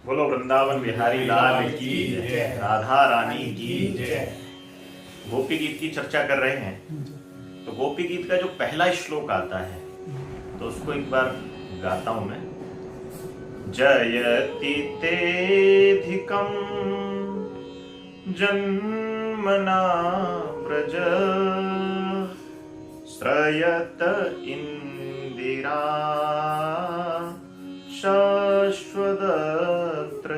बोलो वृंदावन बिहारी लाल की जय, राधा रानी की जय। गोपी गीत की चर्चा कर रहे हैं, तो गोपी गीत का जो पहला श्लोक आता है तो उसको एक बार गाता हूं मैं। जयति तेधिकं जन्मना व्रज श्रयत इंदिरा शाश्वतत्र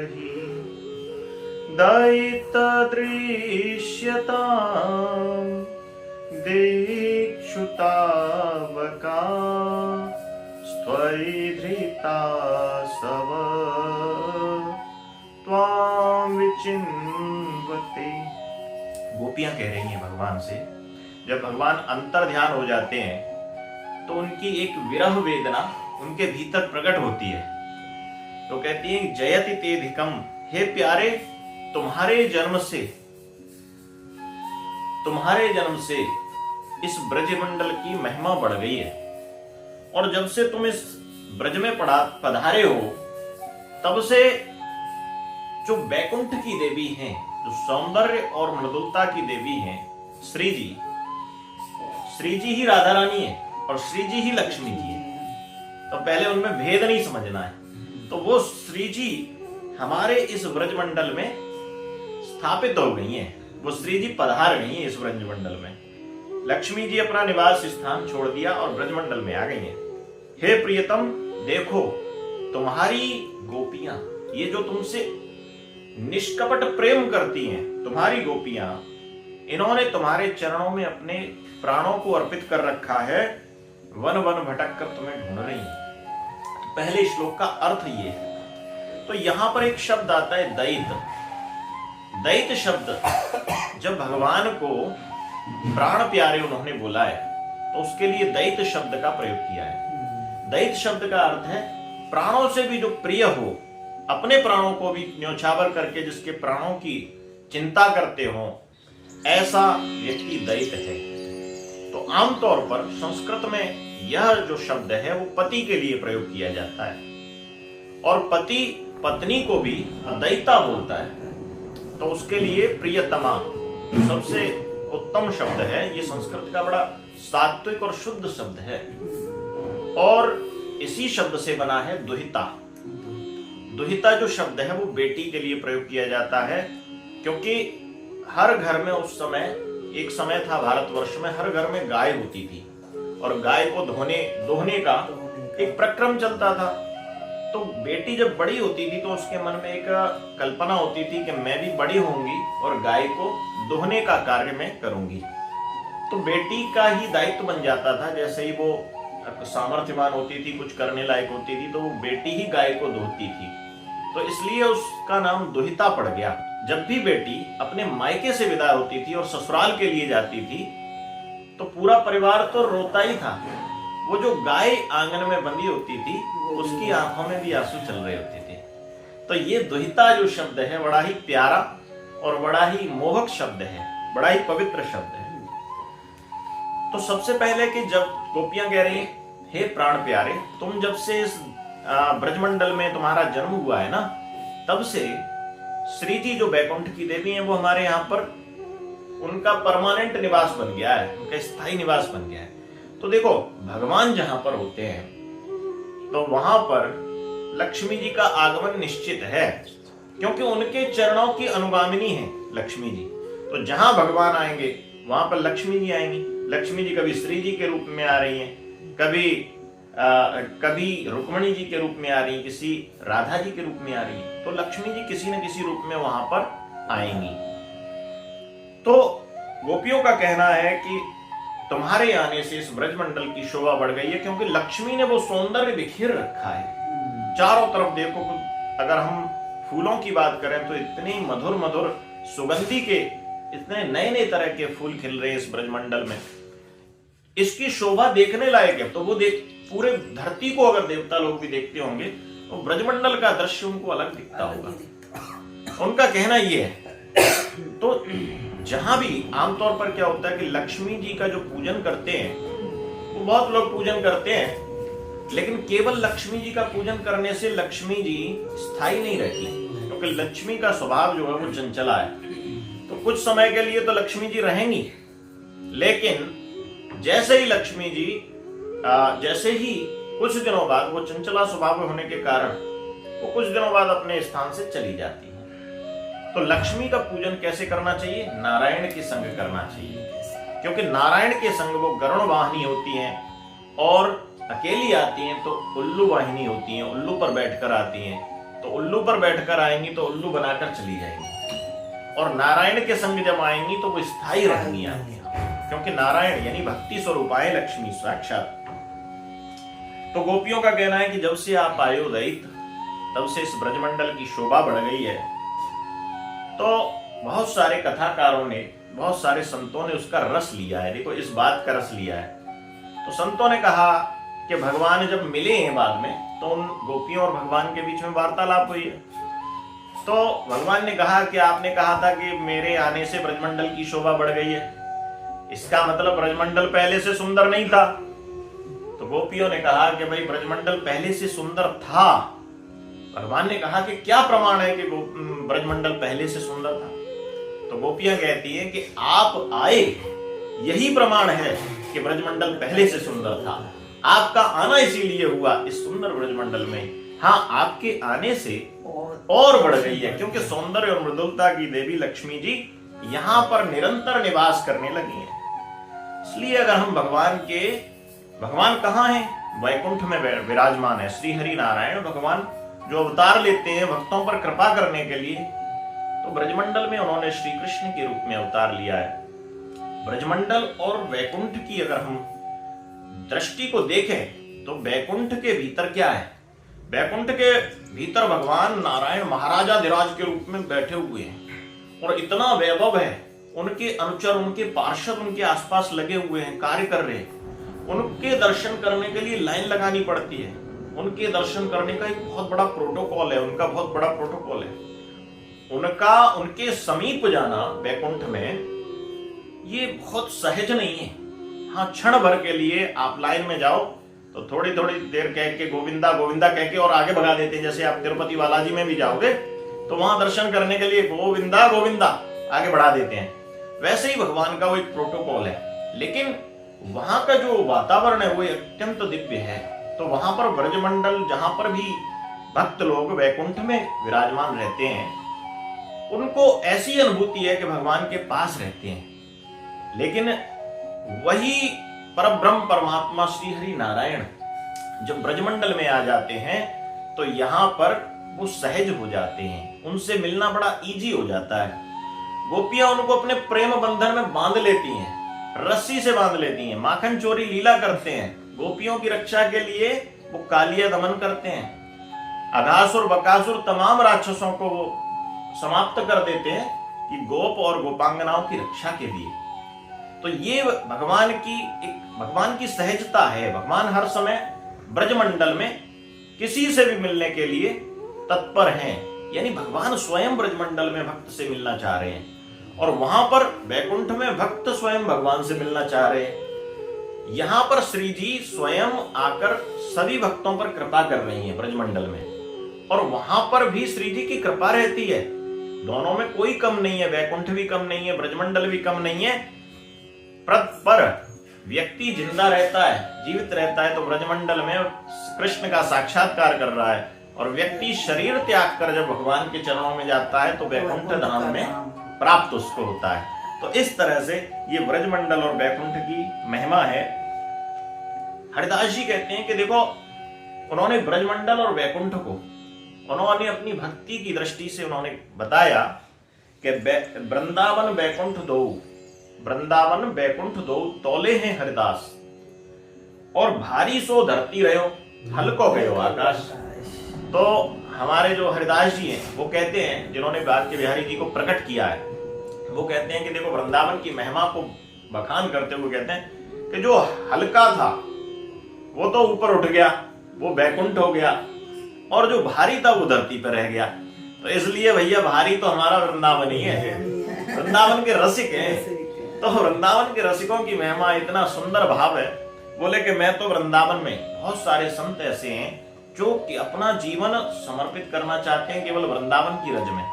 हि दयितदृश्यताम् दीक्षुतावका स्त्वयि धृतासव त्वां विचिन्वते। गोपियां कह रही हैं भगवान से, जब भगवान अंतर ध्यान हो जाते हैं तो उनकी एक विरह वेदना उनके भीतर प्रकट होती है। तो कहती है जयति तेधिकम, हे प्यारे तुम्हारे जन्म से इस ब्रजमंडल की महिमा बढ़ गई है, और जब से तुम इस ब्रज में पधारे हो तब से जो बैकुंठ की देवी हैं, जो सौंदर्य और मृदुलता की देवी हैं, श्री जी ही राधा रानी है और श्री जी ही लक्ष्मी जी है। तो पहले उनमें भेद नहीं समझना है। तो वो श्री जी हमारे इस ब्रजमंडल में स्थापित हो गई हैं, वो श्री जी पधार गई हैं इस ब्रजमंडल में। लक्ष्मी जी अपना निवास स्थान छोड़ दिया और ब्रजमंडल में आ गई हैं। हे प्रियतम, देखो तुम्हारी गोपियां, ये जो तुमसे निष्कपट प्रेम करती हैं, तुम्हारी गोपियां, इन्होंने तुम्हारे चरणों में अपने प्राणों को अर्पित कर रखा है, वन वन भटक कर तुम्हें ढूंढ रही हैं। तो पहले श्लोक का अर्थ ये है। तो यहां पर एक शब्द आता है दैत। दैत शब्द जब भगवान को प्राण प्यारे उन्होंने बोला है तो उसके लिए दैत शब्द का प्रयोग किया है। दैत शब्द का अर्थ है प्राणों से भी जो प्रिय हो, अपने प्राणों को भी न्योछावर करके जिसके प्राणों की चिंता करते हो, ऐसा व्यक्ति दैत है। तो आमतौर पर संस्कृत में यह जो शब्द है वो पति के लिए प्रयोग किया जाता है, और पति पत्नी को भी दैता बोलता है। तो उसके लिए प्रियतमा सबसे उत्तम शब्द है। ये संस्कृत का बड़ा सात्विक और शुद्ध शब्द है, और इसी शब्द से बना है दुहिता। दुहिता जो शब्द है वो बेटी के लिए प्रयोग किया जाता है, क्योंकि हर घर में उस समय, एक समय था भारतवर्ष में, हर घर में गाय होती थी और गाय को दोहने का एक प्रक्रम चलता था। तो बेटी जब बड़ी होती थी तो उसके मन में एक कल्पना होती थी कि मैं भी बड़ी होंगी और गाय को दोहने का कार्य मैं करूंगी। तो बेटी का ही दायित्व बन जाता था। जैसे ही वो सामर्थ्यवान होती थी, कुछ करने लायक होती थी, तो वो बेटी ही गाय को दोहती थी। तो इसलिए उसका नाम दुहिता पड़ गया। जब भी बेटी अपने मायके से विदा होती थी और ससुराल के लिए जाती थी तो पूरा परिवार तो रोता ही था। वो जो गाय आंगन में बंधी होती थी उसकी आंखों में भी आंसू चल रहे होते थे। तो ये दुहिता जो शब्द है बड़ा ही प्यारा और बड़ा ही मोहक शब्द है, बड़ा ही पवित्र शब्द है। तो सबसे पहले कि जब गोपियां कह रही हैं हे प्राण प्यारे, तुम जब से इस ब्रजमंडल में तुम्हारा जन्म हुआ है ना, तब से श्री जी जो बैकुंठ की देवी हैं वो हमारे यहाँ पर उनका परमानेंट निवास बन गया है, उनका स्थायी निवास बन गया है। तो देखो भगवान जहां पर होते हैं तो वहां पर लक्ष्मी जी का आगमन निश्चित है, क्योंकि उनके चरणों की अनुगामिनी है लक्ष्मी जी। तो जहां भगवान आएंगे वहां पर लक्ष्मी जी आएंगी। लक्ष्मी जी कभी श्री जी के रूप में आ रही हैं, कभी रुक्मणी जी के रूप में आ रही हैं, किसी राधा जी के रूप में आ रही हैं। तो लक्ष्मी जी किसी न किसी रूप में वहां पर आएंगी। तो गोपियों का कहना है कि तुम्हारे आने से इस ब्रजमंडल की शोभा बढ़ गई है, क्योंकि लक्ष्मी ने वो सौंदर्य बिखेर रखा है चारों तरफ। देखो, अगर हम फूलों की बात करें तो इतनी मधुर मधुर सुगंधी के इतने नए नए तरह के फूल खिल रहे हैं इस ब्रजमंडल में। इसकी शोभा देखने लायक है। तो वो पूरे धरती को अगर देवता लोग भी देखते होंगे तो ब्रजमंडल का दृश्य उनको अलग दिखता होगा। उनका कहना ये है। तो जहां भी आमतौर पर क्या होता है कि लक्ष्मी जी का जो पूजन करते हैं वो बहुत लोग पूजन करते हैं, लेकिन केवल लक्ष्मी जी का पूजन करने से लक्ष्मी जी स्थायी नहीं रहती, क्योंकि लक्ष्मी का स्वभाव जो है वो चंचला है। तो कुछ समय के लिए तो लक्ष्मी जी रहेंगी, लेकिन जैसे ही लक्ष्मी जी जैसे ही कुछ दिनों बाद, वो चंचला स्वभाव होने के कारण वो कुछ दिनों बाद अपने स्थान से चली जाती है। तो लक्ष्मी का पूजन कैसे करना चाहिए? नारायण के संग करना चाहिए, क्योंकि नारायण के संग वो गरुड़ वाहिनी होती हैं, और अकेली आती हैं तो उल्लू वाहिनी होती हैं, उल्लू पर बैठकर आती हैं। तो उल्लू पर बैठकर आएंगी तो उल्लू बनाकर चली जाएंगी, और नारायण के संग जब आएंगी तो वो स्थायी रहेंगी आएंगी, क्योंकि नारायण यानी भक्ति स्वरूपाए लक्ष्मी साक्षात। तो गोपियों का कहना है कि जब से आप आए हो दैत्य, तब से इस ब्रजमंडल की शोभा बढ़ गई है। तो बहुत सारे कथाकारों ने, बहुत सारे संतों ने उसका रस लिया है। देखो, इस बात का रस लिया है। तो संतों ने कहा कि भगवान जब मिले हैं बाद में, तो उन गोपियों और भगवान के बीच में वार्तालाप हुई है। तो भगवान ने कहा कि आपने कहा था कि मेरे आने से ब्रजमंडल की शोभा बढ़ गई है, इसका मतलब ब्रजमंडल पहले से सुंदर नहीं था। तो गोपियों ने कहा कि भाई ब्रजमंडल पहले से सुंदर था। भगवान ने कहा कि क्या प्रमाण है कि ब्रजमंडल पहले से सुंदर था? तो गोपियां कहती हैं कि आप आए, यही प्रमाण है कि ब्रजमंडल पहले से सुंदर था। आपका आना इसीलिए हुआ इस सुंदर ब्रजमंडल में। हाँ, आपके आने से और बढ़ गई है, क्योंकि सौंदर्य और मृदुलता की देवी लक्ष्मी जी यहाँ पर निरंतर निवास करने लगी हैं। इसलिए अगर हम भगवान कहाँ हैं? वैकुंठ में विराजमान है। श्री हरि नारायण भगवान जो अवतार लेते हैं भक्तों पर कृपा करने के लिए, तो ब्रजमंडल में उन्होंने श्री कृष्ण के रूप में अवतार लिया है। ब्रजमंडल और वैकुंठ की अगर हम दृष्टि को देखें तो वैकुंठ के भीतर क्या है? वैकुंठ के भीतर भगवान नारायण महाराजाधिराज के रूप में बैठे हुए हैं, और इतना वैभव है। उनके अनुचर, उनके पार्षद उनके आसपास लगे हुए हैं, कार्य कर रहे हैं। उनके दर्शन करने के लिए लाइन लगानी पड़ती है। उनके दर्शन करने का एक बहुत बड़ा प्रोटोकॉल है, उनका बहुत बड़ा प्रोटोकॉल है। उनके समीप जाना वैकुंठ में ये बहुत सहज नहीं है। हाँ, क्षण भर के लिए आप लाइन में जाओ तो थोड़ी थोड़ी देर कह के गोविंदा गोविंदा कह के और आगे भगा देते हैं। जैसे आप तिरुपति बालाजी में भी जाओगे तो वहां दर्शन करने के लिए गोविंदा गोविंदा आगे बढ़ा देते हैं। वैसे ही भगवान का वो एक प्रोटोकॉल है, लेकिन वहां का जो वातावरण है वो अत्यंत दिव्य है। तो वहां पर ब्रजमंडल, जहां पर भी भक्त लोग वैकुंठ में विराजमान रहते हैं, उनको ऐसी अनुभूति है कि भगवान के पास रहते हैं। लेकिन वही परब्रह्म परमात्मा श्री हरि नारायण जब ब्रजमंडल में आ जाते हैं तो यहाँ पर वो सहज हो जाते हैं, उनसे मिलना बड़ा इजी हो जाता है। गोपियां उनको अपने प्रेम बंधन में बांध लेती हैं, रस्सी से बांध लेती हैं, माखन चोरी लीला करते हैं। गोपियों की रक्षा के लिए वो कालिया दमन करते हैं। अघासुर बकासुर तमाम राक्षसों को वो समाप्त कर देते हैं कि गोप और गोपांगनाओं की रक्षा के लिए। तो ये भगवान की सहजता है। भगवान हर समय ब्रजमंडल में किसी से भी मिलने के लिए तत्पर हैं। यानी भगवान स्वयं ब्रजमंडल में भक्त से मिलना चाह रहे हैं, और वहां पर वैकुंठ में भक्त स्वयं भगवान से मिलना चाह रहे हैं। यहां पर श्री जी स्वयं आकर सभी भक्तों पर कृपा कर रही हैं ब्रजमंडल में, और वहां पर भी श्री जी की कृपा रहती है। दोनों में कोई कम नहीं है, वैकुंठ भी कम नहीं है, ब्रजमंडल भी कम नहीं है। पर व्यक्ति जिंदा रहता है, जीवित रहता है तो ब्रजमंडल में कृष्ण का साक्षात्कार कर रहा है, और व्यक्ति शरीर त्याग कर जब भगवान के चरणों में जाता है तो वैकुंठ धाम में प्राप्त उसको होता है। तो इस तरह से ये ब्रजमंडल और वैकुंठ की महिमा है। हरिदास जी कहते हैं कि देखो, उन्होंने ब्रजमंडल और वैकुंठ को उन्होंने अपनी भक्ति की दृष्टि से उन्होंने बताया कि वृंदावन वैकुंठ दो तौले हैं हरिदास, और भारी सो धरती रहो, हल्को गयो आकाश। तो हमारे जो हरिदास जी हैं वो कहते हैं, जिन्होंने बाग के बिहारी जी को प्रकट किया है, वो कहते हैं कि देखो, वृंदावन की महिमा को बखान करते हुए कहते हैं कि जो हल्का था वो तो ऊपर उठ गया, वो वैकुंठ हो गया, और जो भारी था वो धरती पर रह गया। तो इसलिए भैया भारी तो हमारा वृंदावन ही है, वृंदावन के रसिक हैं। तो वृंदावन के रसिकों की महिमा, इतना सुंदर भाव है बोले कि मैं तो वृंदावन में, बहुत सारे संत ऐसे हैं जो कि अपना जीवन समर्पित करना चाहते हैं केवल वृंदावन की रज में।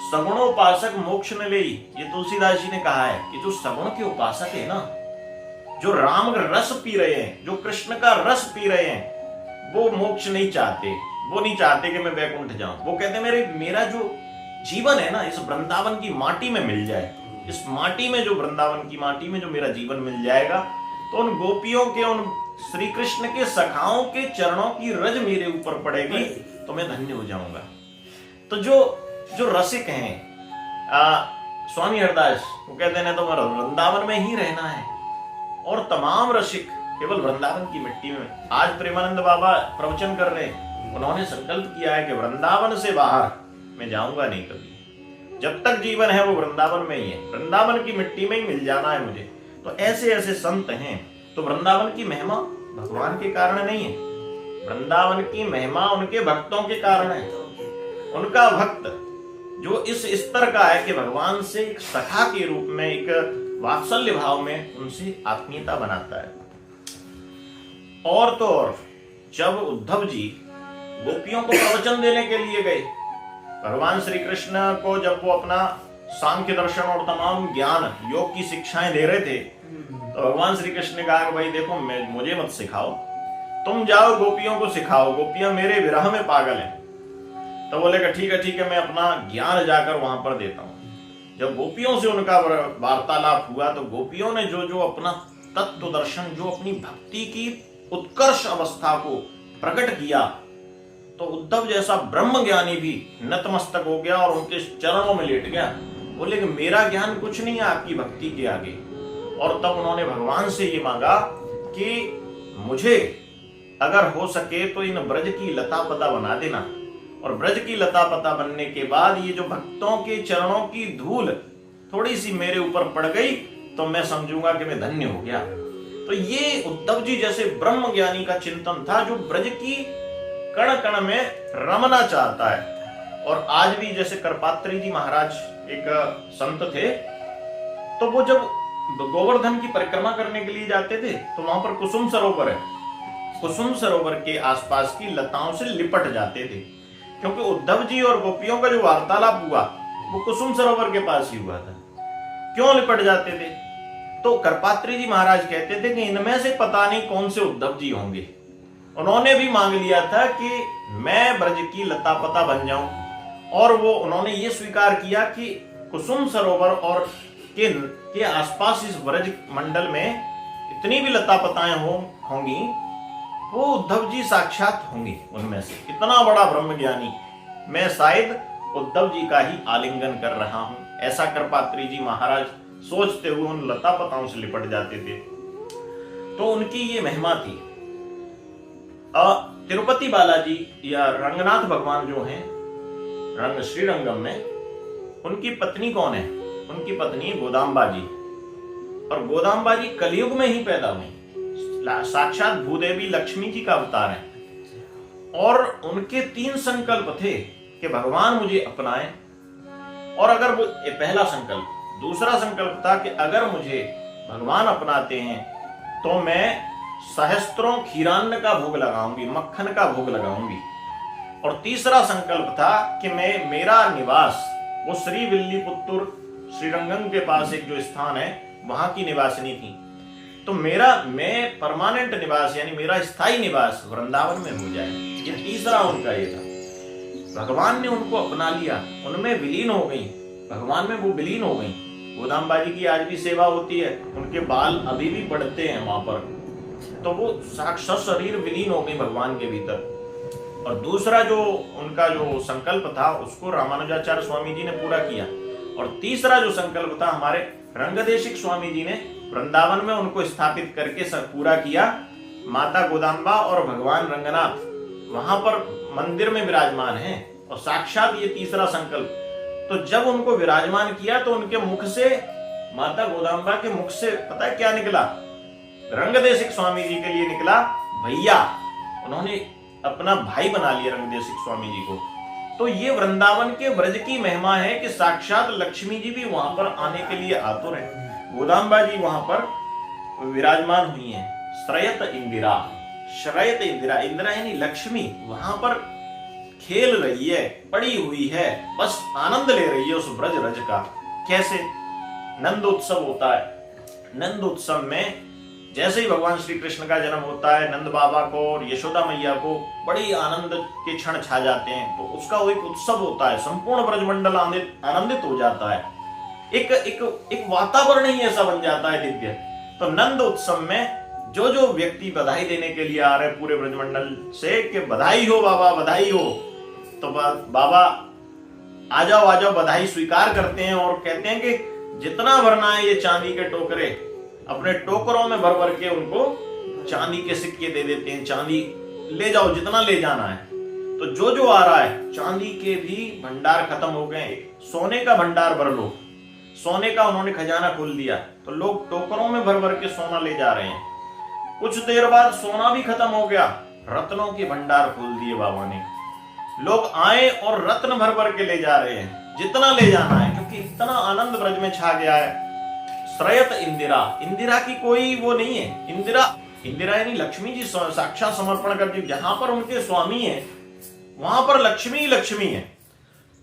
सगुणोपासक मोक्ष न ले, ये तुलसीदास जी ने कहा है कि जो सगुण के उपासक है ना, जो राम का रस पी रहे हैं, जो कृष्ण का रस पी रहे हैं, वो मोक्ष नहीं चाहते। वो नहीं चाहते कि मैं वैकुंठ जाऊं। वो कहते मेरा जो जीवन है ना, इस वृंदावन की माटी में मिल जाए। इस माटी में, जो वृंदावन की माटी में जो मेरा जीवन मिल जाएगा, तो उन गोपियों के, उन श्री कृष्ण के सखाओं के चरणों की रज मेरे ऊपर पड़ेगी तो मैं धन्य हो जाऊंगा। तो जो रसिक हैं, स्वामी हरदास, वो कहते हैं तो वृंदावन में ही रहना है। और तमाम रसिक केवल वृंदावन की मिट्टी में। आज प्रेमानंद बाबा प्रवचन कर रहे हैं, उन्होंने संकल्प किया है कि वृंदावन से बाहर मैं जाऊंगा नहीं कभी। जब तक जीवन है वो वृंदावन में ही है, वृंदावन की मिट्टी में ही मिल जाना है मुझे। तो ऐसे ऐसे संत हैं। तो वृंदावन की महिमा भगवान के कारण नहीं है, वृंदावन की महिमा उनके भक्तों के कारण है। उनका भक्त जो इस स्तर का है कि भगवान से एक सखा के रूप में, एक वात्सल्य भाव में उनसे आत्मीयता बनाता है। और तो और जब उद्धव जी गोपियों को प्रवचन देने के लिए गए, भगवान श्री कृष्ण को जब वो अपना सांख्य दर्शन और तमाम ज्ञान योग की शिक्षाएं दे रहे थे, तो भगवान श्री कृष्ण ने कहा कि भाई देखो, मुझे मत सिखाओ, तुम जाओ गोपियों को सिखाओ, गोपियां मेरे विरह में पागल हैं। तो बोले कि ठीक है, मैं अपना ज्ञान जाकर वहां पर देता हूं। जब गोपियों से उनका वार्तालाप हुआ, तो गोपियों ने जो अपना तत्व दर्शन, जो अपनी भक्ति की उत्कर्ष अवस्था को प्रकट किया, तो उद्धव जैसा ब्रह्म ज्ञानी भी नतमस्तक हो गया और उनके चरणों में लेट गया। बोले कि मेरा ज्ञान कुछ नहीं है आपकी भक्ति के आगे। और तब उन्होंने भगवान से ये मांगा कि मुझे अगर हो सके तो इन ब्रज की लता पता बना देना। और ब्रज की लता पता बनने के बाद ये जो भक्तों के चरणों की धूल थोड़ी सी मेरे ऊपर पड़ गई तो मैं समझूंगा कि मैं धन्य हो गया। तो ये उद्धव जी जैसे ब्रह्म ज्ञानी का चिंतन था, जो ब्रज की कण कण में रमना चाहता है। और आज भी जैसे करपात्री जी महाराज एक संत थे, तो वो जब गोवर्धन की परिक्रमा करने के लिए जाते थे तो वहां पर कुसुम सरोवर है, कुसुम सरोवर के आसपास की लताओं से लिपट जाते थे, क्योंकि उद्धव जी और गोपियों का जो वार्तालाप हुआ वो कुसुम सरोवर के पास ही हुआ था। क्यों लिपट जाते थे? तो करपात्री जी महाराज कहते थे कि इनमें से पता नहीं कौन से उद्धव जी होंगे। उन्होंने भी मांग लिया था कि मैं ब्रज की लता पता बन जाऊं, और वो उन्होंने ये स्वीकार किया कि कुसुम सरोवर और के आसपास इस ब्रज मंडल में इतनी भी लता पताएं होंगी, वो उद्धव जी साक्षात होंगे उनमें से। इतना बड़ा ब्रह्म ज्ञानी, मैं शायद उद्धव जी का ही आलिंगन कर रहा हूं, ऐसा करपात्री जी महाराज सोचते हुए उन लता पताओं से लिपट जाते थे। तो उनकी ये महिमा थी। तिरुपति बालाजी या रंगनाथ भगवान जो हैं श्रीरंगम में, उनकी पत्नी कौन है? उनकी पत्नी गोदाम्बा जी। और गोदाम्बा जी कलयुग में ही पैदा हुई, साक्षात भूदेवी लक्ष्मी जी का अवतार है। और उनके 3 संकल्प थे कि भगवान मुझे अपनाए। और अगर वो पहला संकल्प, दूसरा संकल्प था कि अगर मुझे भगवान अपनाते हैं तो मैं सहस्त्रों क्षीरान्न का भोग लगाऊंगी, मक्खन का भोग लगाऊंगी। और तीसरा संकल्प था कि मेरा निवास वो श्री विल्लीपुत्तूर श्रीरंगम के पास एक जो स्थान है वहां की निवासिनी थी, तो मैं परमानेंट निवास यानी मेरा स्थायी निवास वृंदावन में हो जाए। ये तीसरा उनका ये था। भगवान ने उनको अपना लिया, उनमें विलीन हो गई, भगवान में वो विलीन हो गई। गोदाम्बा जी की आज भी सेवा होती है, उनके बाल अभी भी बढ़ते हैं वहां पर, तो वो साक्षात शरीर विलीन हो गई भगवान के भीतर। और दूसरा जो उनका जो संकल्प था उसको रामानुजाचार्य स्वामी जी ने पूरा किया। और तीसरा जो संकल्प था हमारे रंगदेशिक स्वामी जी ने वृंदावन में उनको स्थापित करके पूरा किया। माता गोदाम्बा और भगवान रंगनाथ वहां पर मंदिर में विराजमान हैं, और साक्षात ये तीसरा संकल्प। तो जब उनको विराजमान किया तो उनके मुख से, माता गोदाम्बा के मुख से पता है क्या निकला? रंगदेशिक स्वामी जी के लिए निकला भैया। उन्होंने अपना भाई बना लिया रंगदेशिक स्वामी जी को। तो ये वृंदावन के ब्रज की महिमा है कि साक्षात लक्ष्मी जी भी वहां पर आने के लिए आतुर है। गोदाम्बा जी वहां पर विराजमान हुई हैं, श्रयत इंदिरा, श्रयत इंदिरा, इंदिरा यानी लक्ष्मी वहां पर खेल रही है, पड़ी हुई है, बस आनंद ले रही है उस ब्रज रज का। कैसे? नंद उत्सव होता है, नंद उत्सव में जैसे ही भगवान श्री कृष्ण का जन्म होता है, नंद बाबा को और यशोदा मैया को बड़ी आनंद के क्षण छा जाते हैं, तो उसका वो एक उत्सव होता है, संपूर्ण ब्रजमंडल आनंदित हो जाता है, एक वातावरण ही ऐसा बन जाता है दिव्य। तो नंद उत्सव में जो जो व्यक्ति बधाई देने के लिए आ रहे पूरे ब्रजमंडल से कि बधाई हो बाबा, बधाई हो, तो बाबा आ जाओ बधाई स्वीकार करते हैं और कहते हैं कि जितना भरना है ये चांदी के टोकरे, अपने टोकरों में भर भर के उनको चांदी के सिक्के दे देते हैं, चांदी ले जाओ जितना ले जाना है। तो जो जो आ रहा है, चांदी के भी भंडार खत्म हो गए, सोने का भंडार भर लो, सोने का उन्होंने खजाना खोल दिया, तो लोग टोकरों में भर भर के सोना ले जा रहे हैं। कुछ देर बाद सोना भी खत्म हो गया, रत्नों के भंडार खोल दिए बाबा ने, लोग आए और रत्न भर भर के ले जा रहे हैं, जितना ले जाना है, क्योंकि इतना आनंद ब्रज में छा गया है। श्रयत इंदिरा, इंदिरा की कोई वो नहीं है, इंदिरा यानी लक्ष्मी जी साक्षात समर्पण करती, जहां पर उनके स्वामी है वहां पर लक्ष्मी ही लक्ष्मी है।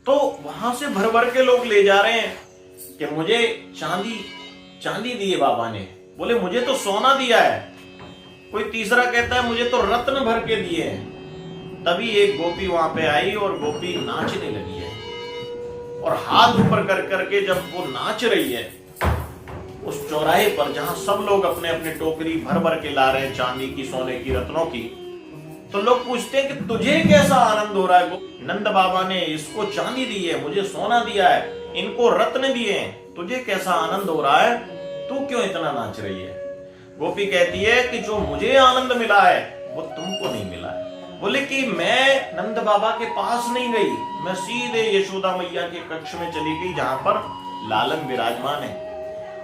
तो वहां से भर भर के लोग ले जा रहे हैं कि मुझे चांदी दिए बाबा ने, बोले मुझे तो सोना दिया है, कोई तीसरा कहता है मुझे तो रत्न भर के दिए हैं। तभी एक गोपी वहां पे आई और गोपी नाचने लगी है, और हाथ ऊपर कर करके जब वो नाच रही है उस चौराहे पर जहां सब लोग अपने अपने टोकरी भर भर के ला रहे हैं चांदी की, सोने की, रत्नों की, तो लोग पूछते हैं कि तुझे कैसा आनंद हो रहा है? नंद बाबा ने इसको चांदी दी है, मुझे सोना दिया है, इनको रत्न दिए हैं, तुझे कैसा आनंद हो रहा है? तू क्यों इतना नाच रही है? गोपी कहती है कि जो मुझे आनंद मिला है वो तुमको नहीं मिला है। बोले कि मैं नंद बाबा के पास नहीं गई, मैं सीधे यशोदा मैया के कक्ष में चली गई जहां पर लालन विराजमान है,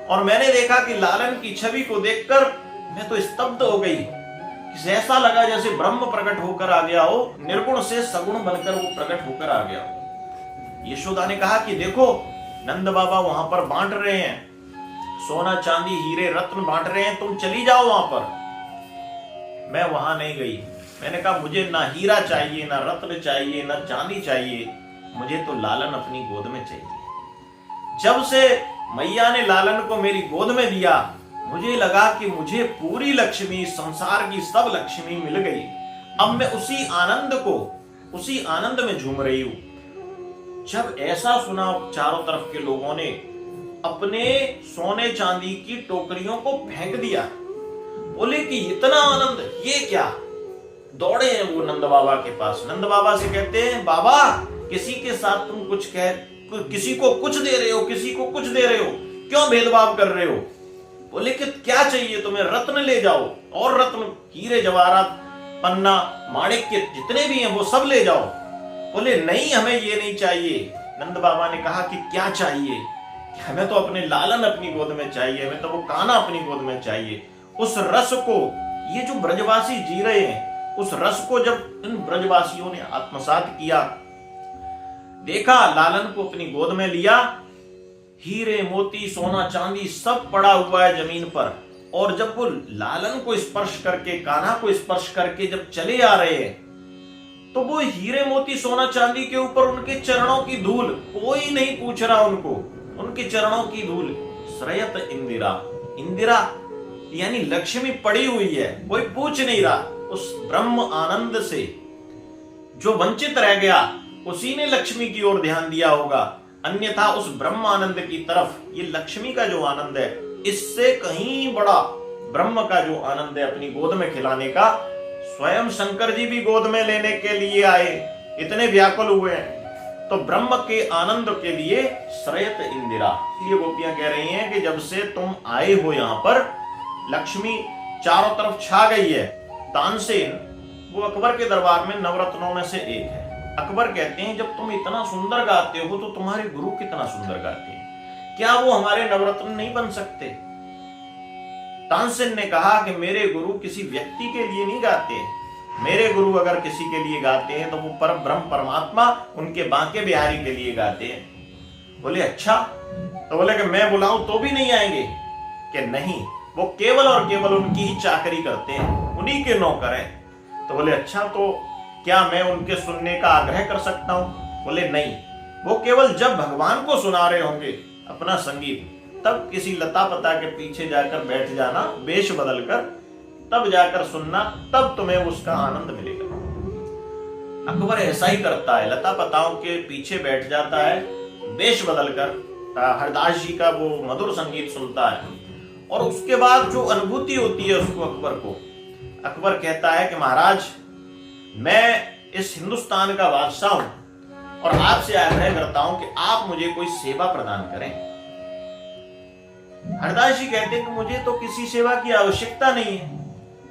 और मैंने देखा कि लालन की छवि को देखकर मैं तो स्तब्ध हो गई। ऐसा लगा जैसे ब्रह्म प्रकट होकर आ गया हो, निर्गुण से सगुण बनकर वो प्रकट होकर आ गया हो। यशोदा ने कहा कि देखो नंद बाबा वहां पर बांट रहे हैं, सोना चांदी हीरे रत्न बांट रहे हैं, तुम चली जाओ वहां पर। मैं वहां नहीं गई, मैंने कहा मुझे ना हीरा चाहिए, ना रत्न चाहिए, ना चांदी चाहिए, मुझे तो लालन अपनी गोद में चाहिए। जब से मैया ने लालन को मेरी गोद में दिया, मुझे लगा कि मुझे पूरी लक्ष्मी, संसार की सब लक्ष्मी मिल गई। अब मैं उसी आनंद में झूम रही हूं। जब ऐसा सुना, चारों तरफ के लोगों ने अपने सोने चांदी की टोकरियों को फेंक दिया। बोले कि इतना आनंद, ये क्या? दौड़े हैं वो नंद बाबा के पास, नंद बाबा से कहते हैं बाबा किसी के साथ तुम किसी को कुछ दे रहे हो, किसी को कुछ दे रहे हो, क्यों भेदभाव कर रहे हो? बोले कि क्या चाहिए तुम्हें? रत्न ले जाओ, और रत्न, हीरे जवाहरात, पन्ना, माणिक के जितने भी हैं वो सब ले जाओ। बोले नहीं हमें ये नहीं चाहिए। नंद बाबा ने कहा कि क्या चाहिए? हमें तो अपने लालन अपनी गोद में चाहिए, हमें तो वो कान्हा अपनी गोद में चाहिए। उस रस को ये जो ब्रजवासी जी रहे हैं, उस रस को जब इन ब्रजवासियों ने आत्मसात किया, देखा लालन को अपनी गोद में लिया, हीरे मोती सोना चांदी सब पड़ा हुआ है जमीन पर, और जब वो लालन को स्पर्श करके, कान्हा को स्पर्श करके जब चले आ रहे हैं, तो वो हीरे मोती सोना चांदी के ऊपर उनके चरणों की धूल, कोई नहीं पूछ रहा उनको, उनके चरणों की धूल। श्रयत इंदिरा, इंदिरा यानी लक्ष्मी पड़ी हुई है, कोई पूछ नहीं रहा। उस ब्रह्म आनंद से जो वंचित रह गया, उसी ने लक्ष्मी की ओर ध्यान दिया होगा, अन्यथा उस ब्रह्म आनंद की तरफ, ये लक्ष्मी का जो आनंद है, इससे कहीं बड़ा ब्रह्म का जो आनंद है अपनी गोद में खिलाने का, स्वयं शंकर जी भी गोद में लेने के लिए आए, इतने व्याकुल हुए हैं। तो ब्रह्म के आनंद के लिए श्रयत इंदिरा। ये गोपियां कह रही हैं कि जब से तुम आए हो यहां पर, लक्ष्मी चारों तरफ छा गई है। तानसेन वो अकबर के दरबार में नवरत्नों में से एक है। अकबर कहते हैं जब तुम इतना सुंदर गाते हो तो तुम्हारे गुरु कितना सुंदर गाते हैं, क्या वो हमारे नवरत्न नहीं बन सकते? तानसेन ने कहा कि मेरे गुरु किसी व्यक्ति के लिए नहीं गाते, मेरे गुरु अगर किसी के लिए गाते हैं तो वो परम ब्रह्म परमात्मा उनके बांके बिहारी के लिए गाते हैं। बोले अच्छा, तो बोले कि मैं बुलाऊं तो भी नहीं आएंगे? कि नहीं, वो केवल और केवल उनकी ही चाकरी करते हैं, उन्हीं के नौकर हैं। तो बोले अच्छा, तो क्या मैं उनके सुनने का आग्रह कर सकता हूं? बोले नहीं, वो केवल जब भगवान को सुना रहे होंगे अपना संगीत, तब किसी लता पता के पीछे जाकर बैठ जाना, वेश बदलकर, तब जाकर सुनना, तब तुम्हें उसका आनंद मिलेगा। अकबर ऐसा ही करता है, लता पताओं के पीछे बैठ जाता है, वेश बदलकर हरदास जी का वो मधुर संगीत सुनता है, और उसके बाद जो अनुभूति होती है उसको अकबर को, अकबर कहता है कि महाराज, मैं इस हिंदुस्तान का बादशाह हूं और आपसे आग्रह करता हूं कि आप मुझे कोई सेवा प्रदान करें। हरदास जी कहते हैं कि मुझे तो किसी सेवा की आवश्यकता नहीं है,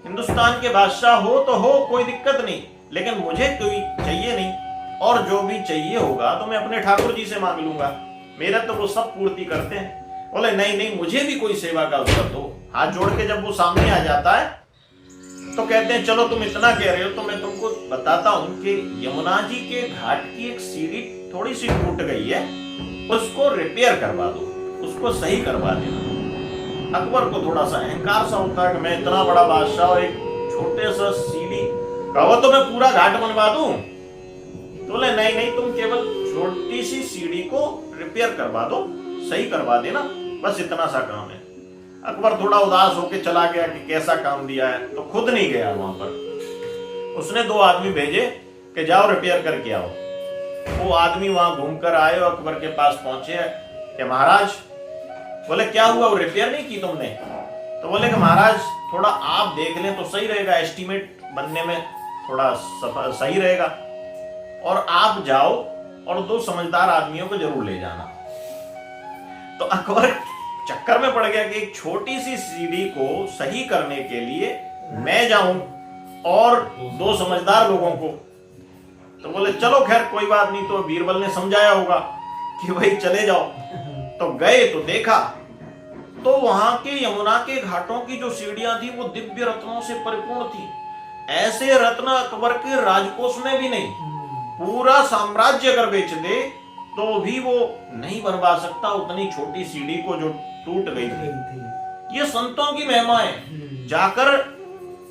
हिंदुस्तान के बादशाह हो तो हो, कोई दिक्कत नहीं, लेकिन मुझे कोई चाहिए नहीं, और जो भी चाहिए होगा तो मैं अपने ठाकुर जी से मांग लूंगा, मेरा तो वो सब पूर्ति करते हैं। बोले नहीं नहीं, मुझे भी कोई सेवा का अवसर दो। हाथ जोड़ के जब वो सामने आ जाता है तो कहते हैं चलो तुम इतना कह रहे हो तो मैं तुमको बताता हूं कि यमुना जी के घाट की एक सीढ़ी थोड़ी सी टूट गई है, उसको रिपेयर करवा दो, उसको सही करवा देना। अकबर को थोड़ा सा अहंकार सा होता है कि मैं इतना बड़ा बादशाह, एक छोटे सा सीढ़ी कहो तो मैं पूरा घाट बनवा दूं? तो बोले नहीं नहीं, तुम केवल छोटी सी सीढ़ी को रिपेयर करवा दो, सही करवा देना, बस इतना सा काम है। अकबर थोड़ा उदास होकर चला गया कि कैसा काम दिया है, तो खुद नहीं गया वहां पर। उसने 2 आदमी भेजे कि जाओ रिपेयर करके आओ। वो आदमी वहां घूमकर आए और अकबर के पास पहुंचे कि महाराज, बोले क्या हुआ, वो रिपेयर नहीं की तुमने? तो बोले कि महाराज थोड़ा आप देख लें तो सही रहेगा, एस्टीमेट बनने में थोड़ा सही रहेगा, और आप जाओ और 2 समझदार आदमियों को जरूर ले जाना। तो अकबर चक्कर में पड़ गया कि एक छोटी सी सीढ़ी को सही करने के लिए मैं जाऊं और 2 समझदार लोगों को। तो बोले चलो खैर कोई बात नहीं, तो बीरबल ने समझाया होगा कि भाई चले जाओ। तो गए तो देखा तो वहां के यमुना के घाटों की जो सीढ़ियां थी वो दिव्य रत्नों से परिपूर्ण थी। ऐसे रत्न अकबर के राजकोष में भी नहीं, पूरा साम्राज्य अगर बेच दे तो भी वो नहीं बनवा सकता उतनी छोटी सीढ़ी को जो टूट गई थी। ये संतों की महिमा है। जाकर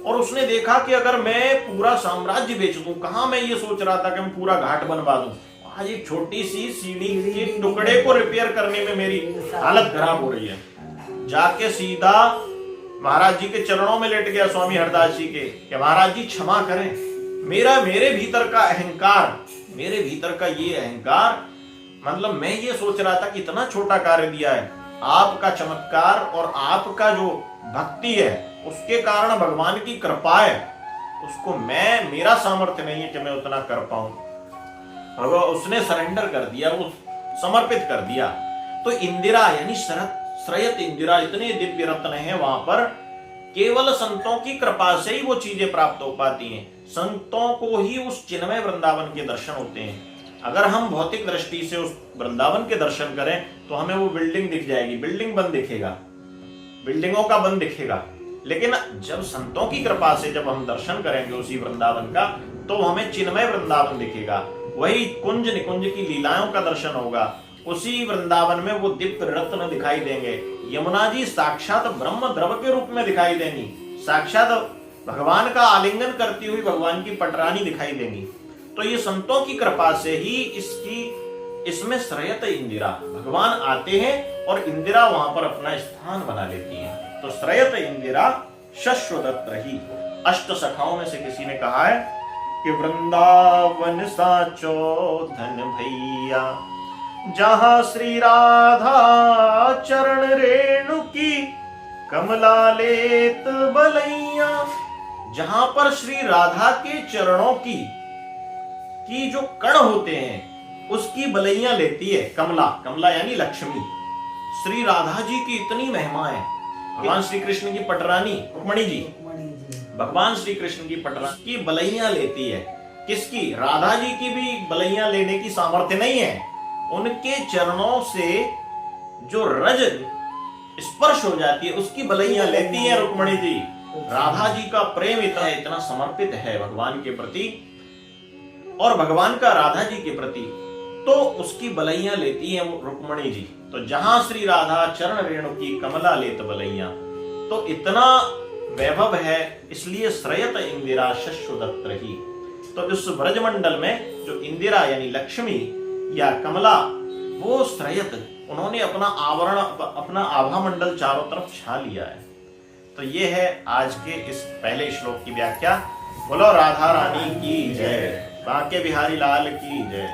और उसने देखा कि अगर मैं पूरा साम्राज्य बेच दूं, कहां मैं ये सोच रहा था कि मैं पूरा घाट बनवा दूं, आज एक छोटी सी सीढ़ी के टुकड़े को रिपेयर करने में मेरी हालत खराब हो रही है। जाके सीधा महाराज जी के चरणों में लेट गया स्वामी हरदास जी के कि महाराज जी क्षमा करें, मेरे भीतर का अहंकार, मेरे भीतर का ये अहंकार, मतलब मैं ये सोच रहा था कि इतना छोटा कार्य दिया है, आपका चमत्कार और आपका जो भक्ति है उसके कारण भगवान की कृपा है, उसको मेरा सामर्थ्य नहीं है कि मैं उतना कर पाऊं। भगवान उसने सरेंडर कर दिया, वो समर्पित कर दिया। तो इंदिरा यानी श्रयत इंदिरा, इतने दिव्य रत्न हैं वहां पर, केवल संतों की कृपा से ही वो चीजें प्राप्त हो पाती हैं। संतों को ही उस चिन्मय वृंदावन के दर्शन होते हैं। अगर हम भौतिक दृष्टि से उस वृंदावन के दर्शन करें तो हमें वो बिल्डिंग दिख जाएगी, बिल्डिंग बंद दिखेगा, बिल्डिंगों का बंद दिखेगा। लेकिन जब संतों की कृपा से जब हम दर्शन करेंगे उसी वृंदावन का, तो हमें चिन्मय वृंदावन दिखेगा, वही कुंज निकुंज की लीलाओं का दर्शन होगा, उसी वृंदावन में वो दिव्य रत्न दिखाई देंगे। यमुना जी साक्षात ब्रह्म द्रव के रूप में दिखाई देंगी, साक्षात भगवान का आलिंगन करती हुई भगवान की पटरानी दिखाई देंगी। तो ये संतों की कृपा से ही इसमें श्रयत इंदिरा, भगवान आते हैं और इंदिरा वहां पर अपना स्थान बना लेती है। तो श्रयत इंदिरा शश्वदत्त रही। अष्ट सखाओं में से किसी ने कहा है कि वृंदावन साचो धन भैया, जहां श्री राधा चरण रेणु की कमला लेत बलैया, जहां पर श्री राधा के चरणों की जो कण होते हैं उसकी बलैया लेती है कमला। कमला यानी लक्ष्मी। श्री राधा जी की इतनी महिमा है। भगवान श्री कृष्ण की पटरानी रुक्मणी जी, भगवान श्री कृष्ण की पटरानी की बलैया लेती है। किसकी? राधा जी की भी बलैया लेने की सामर्थ्य नहीं है। उनके चरणों से जो रज स्पर्श हो जाती है उसकी बलैया लेती है रुक्मणी जी। राधा जी का प्रेम इतना समर्पित है भगवान के प्रति और भगवान का राधा जी के प्रति, तो उसकी बलैया लेती है रुक्मणी जी। तो जहां श्री राधा चरण रेणु की कमला लेत बलैया, तो इतना वैभव है, इसलिए श्रयत इंदिरा शश्वदत्त रही। तो इस ब्रजमंडल में जो इंदिरा यानी लक्ष्मी या कमला, वो श्रयत, उन्होंने अपना आवरण, अपना आभा मंडल चारों तरफ छा लिया है। तो ये है आज के इस पहले श्लोक की व्याख्या। बोलो राधा रानी की जय, बांके बिहारी लाल की जय।